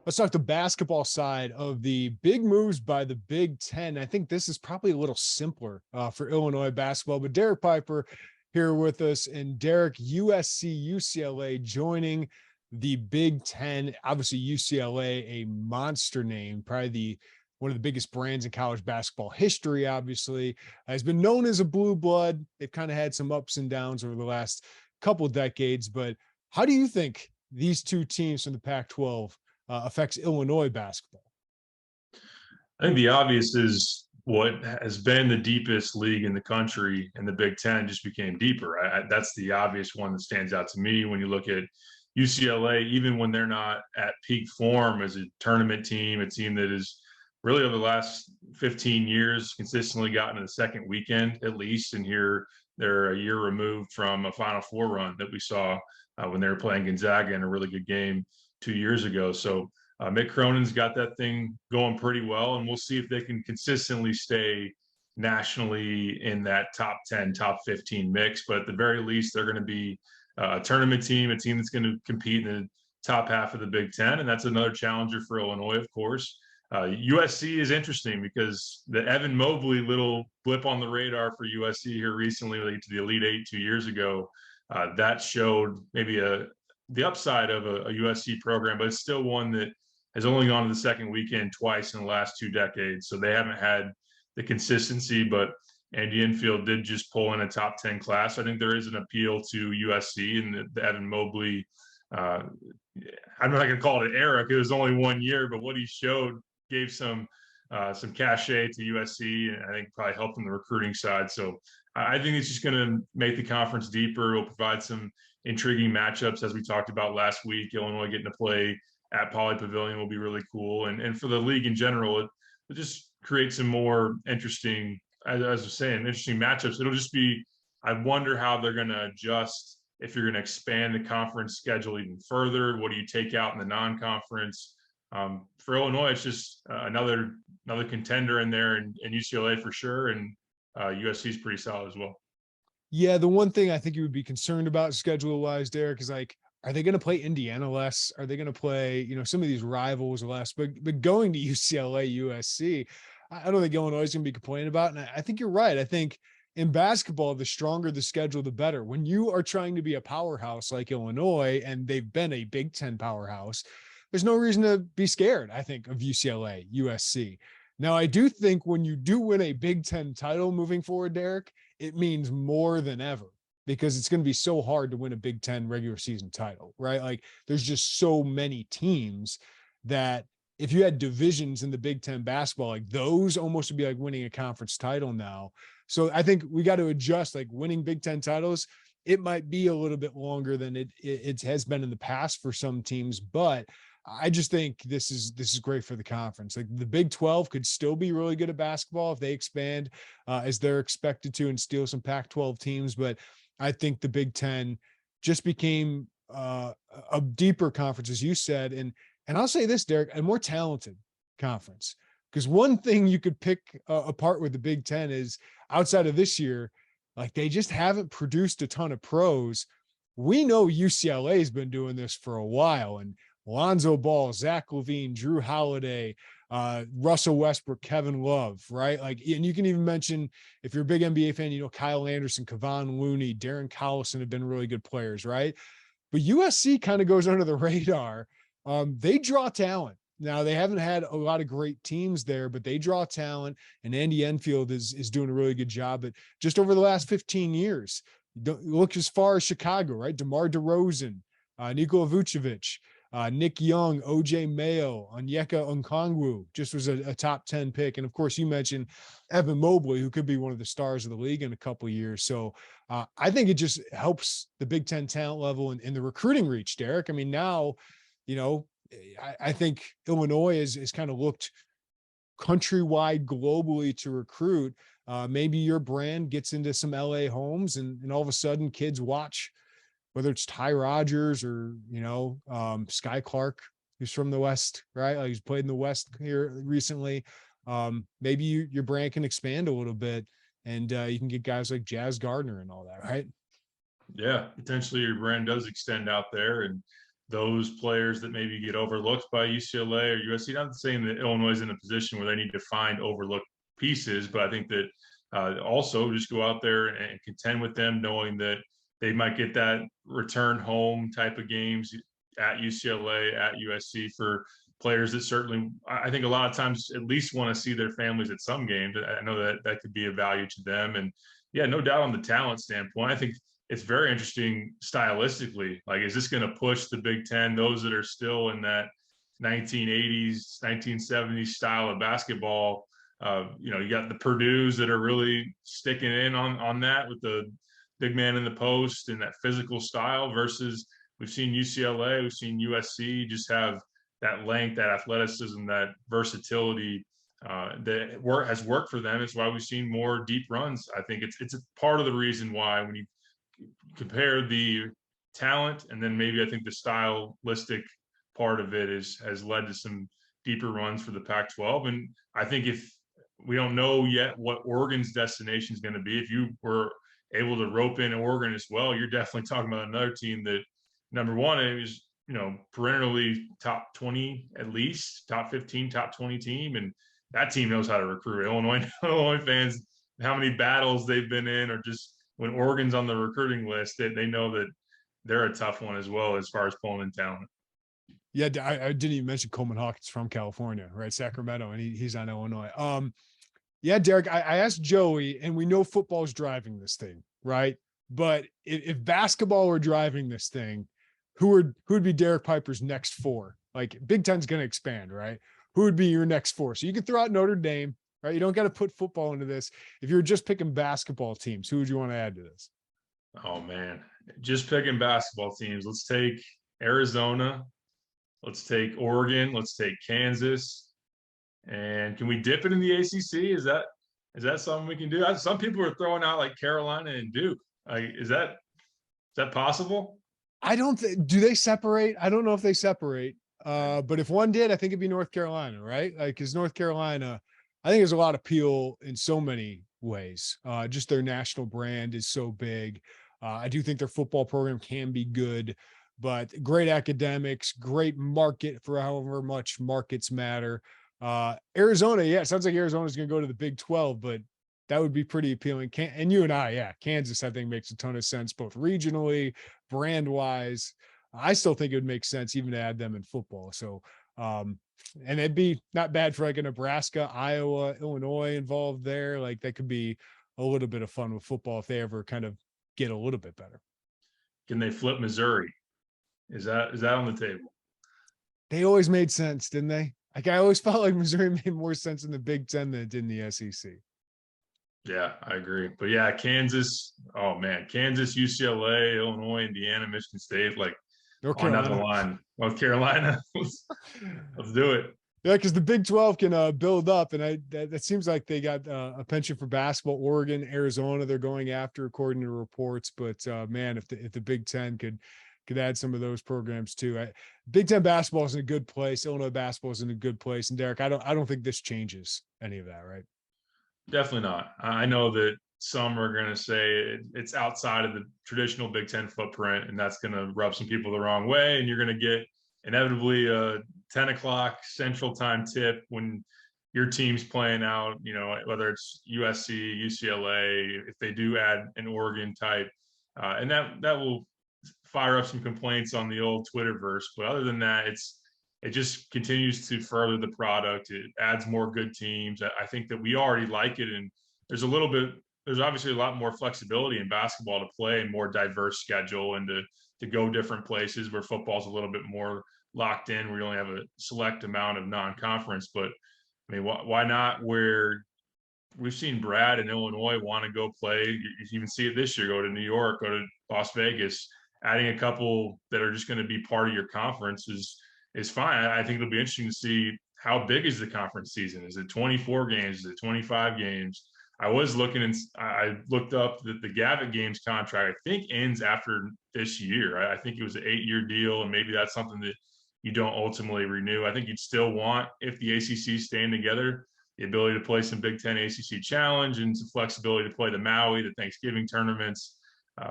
Let's talk the basketball side of the big moves by the Big Ten. I think this is probably a little simpler for Illinois basketball, but Derek Piper here with us, and Derek, USC UCLA joining the Big Ten. Obviously, UCLA, a monster name, probably one of the biggest brands in college basketball history, obviously, has been known as a blue blood. They've kind of had some ups and downs over the last couple decades, but how do you think these two teams from the Pac-12 affects Illinois basketball? I think the obvious is what has been the deepest league in the country, and the Big Ten just became deeper. That's the obvious one that stands out to me when you look at UCLA. Even when they're not at peak form as a tournament team, a team that is really over the last 15 years consistently gotten to the second weekend at least, and here they're a year removed from a Final Four run that we saw when they were playing Gonzaga in a really good game 2 years ago. So Mick Cronin's got that thing going pretty well, and we'll see if they can consistently stay nationally in that top 10, top 15 mix. But at the very least, they're going to be a tournament team, a team that's going to compete in the top half of the Big Ten, and that's another challenger for Illinois, of course. USC is interesting because the Evan Mobley little blip on the radar for USC here recently, like to the Elite Eight 2 years ago, that showed maybe the upside of a USC program, but it's still one that has only gone to the second weekend twice in the last 2 decades. So they haven't had the consistency, but Andy Enfield did just pull in a top 10 class. I think there is an appeal to USC and the Evan Mobley. I'm not going to call it an era because it was only 1 year, but what he showed gave some cachet to USC, and I think probably helped on the recruiting side. So I think it's just going to make the conference deeper. It'll provide some intriguing matchups, as we talked about last week. Illinois getting to play at Poly Pavilion will be really cool, and for the league in general, it just creates some more interesting, as I was saying, interesting matchups. It'll just be, I wonder how they're going to adjust if you're going to expand the conference schedule even further. What do you take out in the non-conference? For Illinois, it's just another contender in there, and UCLA for sure, and USC is pretty solid as well. Yeah, the one thing I think you would be concerned about schedule-wise, Derek, is like, are they going to play Indiana less? Are they going to play, some of these rivals less? But going to UCLA, USC, I don't think Illinois is going to be complaining about. And I think you're right. I think in basketball, the stronger the schedule, the better. When you are trying to be a powerhouse like Illinois, and they've been a Big Ten powerhouse, there's no reason to be scared, I think, of UCLA, USC. Now, I do think when you do win a Big Ten title moving forward, Derek, it means more than ever, because it's going to be so hard to win a Big Ten regular season title, right? Like, there's just so many teams that if you had divisions in the Big Ten basketball, like those almost would be like winning a conference title now. So I think we got to adjust, like winning Big Ten titles. It might be a little bit longer than it has been in the past for some teams, but I just think this is great for the conference. Like, the Big 12 could still be really good at basketball if they expand as they're expected to, and steal some Pac-12 teams. But I think the Big 10 just became a deeper conference, as you said. And I'll say this, Derek, a more talented conference. Because one thing you could pick apart with the Big 10 is, outside of this year, like, they just haven't produced a ton of pros. We know UCLA has been doing this for a while, and Lonzo Ball, Zach LaVine, Drew Holiday, Russell Westbrook, Kevin Love, right? Like, and you can even mention, if you're a big NBA fan, Kyle Anderson, Kevon Looney, Darren Collison have been really good players, right? But USC kind of goes under the radar. They draw talent. Now, they haven't had a lot of great teams there, but they draw talent, and Andy Enfield is doing a really good job. But just over the last 15 years, look as far as Chicago, right? DeMar DeRozan, Nikola Vucevic, Nick Young, OJ Mayo, Onyeka Okongwu just was a top 10 pick. And of course, you mentioned Evan Mobley, who could be one of the stars of the league in a couple of years. So I think it just helps the Big Ten talent level and the recruiting reach, Derek. I mean, now, I think Illinois is kind of looked countrywide, globally to recruit. Maybe your brand gets into some LA homes, and all of a sudden kids watch, whether it's Ty Rodgers or, Sky Clark, who's from the West, right? Like, he's played in the West here recently. Maybe your brand can expand a little bit, and you can get guys like Jazz Gardner and all that, right? Yeah, potentially your brand does extend out there. And those players that maybe get overlooked by UCLA or USC. Not saying that Illinois is in a position where they need to find overlooked pieces, but I think that also just go out there and contend with them, knowing that they might get that return home type of games at UCLA, at USC for players that certainly, I think a lot of times at least want to see their families at some games. I know that that could be a value to them. And yeah, no doubt on the talent standpoint, I think it's very interesting stylistically. Like, is this going to push the Big Ten, those that are still in that 1980s, 1970s style of basketball? You got the Purdue's that are really sticking in on that with the big man in the post and that physical style versus we've seen UCLA, we've seen USC just have that length, that athleticism, that versatility that has worked for them. It's why we've seen more deep runs. I think it's a part of the reason why when you compare the talent and then maybe I think the stylistic part of it has led to some deeper runs for the Pac-12. And I think if we don't know yet what Oregon's destination is going to be, if you were able to rope in Oregon as well, you're definitely talking about another team that, number one, it was perennially top 20 at least, top 15, top 20 team, and that team knows how to recruit. Illinois fans, how many battles they've been in, or just when Oregon's on the recruiting list, they know that they're a tough one as well as far as pulling in talent. Yeah, I didn't even mention Coleman Hawkins from California, right? Sacramento, and he's on Illinois. Yeah, Derek, I asked Joey, and we know football's driving this thing, right? But if basketball were driving this thing, who would be Derek Piper's next four? Like, Big Ten's going to expand, right? Who would be your next four? So you can throw out Notre Dame, right? You don't got to put football into this. If you were just picking basketball teams, who would you want to add to this? Oh man, just picking basketball teams. Let's take Arizona. Let's take Oregon. Let's take Kansas. And can we dip it in the ACC? Is that something we can do? Some people are throwing out like Carolina and Duke. Like, is that possible? I don't do they separate? I don't know if they separate. But if one did, I think it'd be North Carolina, right? Like, because North Carolina, I think there's a lot of appeal in so many ways. Just their national brand is so big. I do think their football program can be good, but great academics, great market for however much markets matter. Arizona, yeah, it sounds like Arizona's going to go to the Big 12, but that would be pretty appealing. And you and I, yeah, Kansas, I think makes a ton of sense, both regionally, brand wise. I still think it would make sense even to add them in football. So, and it'd be not bad for like a Nebraska, Iowa, Illinois involved there. Like, that could be a little bit of fun with football if they ever kind of get a little bit better. Can they flip Missouri? Is that on the table? They always made sense, didn't they? Like, I always felt like Missouri made more sense in the Big Ten than it did in the SEC. Yeah, I agree. But yeah, Kansas, oh man, Kansas, UCLA, Illinois, Indiana, Michigan State, like on down the line. North Carolina. Let's do it. Yeah, because the Big 12 can build up, and that seems like they got a penchant for basketball. Oregon, Arizona, they're going after, according to reports. But man, if the Big 10 could add some of those programs too. Big Ten basketball is in a good place. Illinois basketball is in a good place. And Derek, I don't think this changes any of that, right? Definitely not. I know that some are going to say it's outside of the traditional Big Ten footprint, and that's going to rub some people the wrong way. And you're going to get inevitably a 10 o'clock Central Time tip when your team's playing out, whether it's USC, UCLA, if they do add an Oregon type, and that will fire up some complaints on the old Twitterverse. But other than that, it just continues to further the product. It adds more good teams. I think that we already like it. And there's obviously a lot more flexibility in basketball to play a more diverse schedule and to go different places where football's a little bit more locked in. We only have a select amount of non-conference, but I mean, why not where we've seen Brad in Illinois want to go play. You even see it this year, go to New York, go to Las Vegas, adding a couple that are just going to be part of your conference is fine. I think it'll be interesting to see how big is the conference season. Is it 24 games? Is it 25 games? I was looking and I looked up that the Gavitt Games contract, I think, ends after this year. I think it was an 8-year deal, and maybe that's something that you don't ultimately renew. I think you'd still want, if the ACC is staying together, the ability to play some Big Ten ACC Challenge and some flexibility to play the Maui, the Thanksgiving tournaments.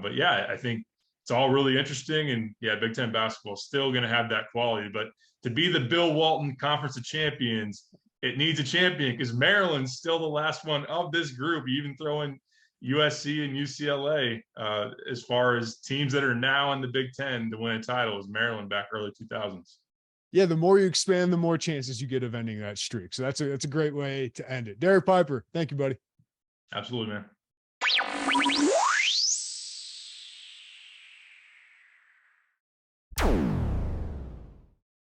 But yeah, I think it's all really interesting. And yeah, Big Ten basketball is still going to have that quality. But to be the Bill Walton Conference of Champions, it needs a champion because Maryland's still the last one of this group. You even throw in USC and UCLA as far as teams that are now in the Big Ten to win a title is Maryland back early 2000s. Yeah, the more you expand, the more chances you get of ending that streak. So that's a great way to end it. Derek Piper, thank you, buddy. Absolutely, man.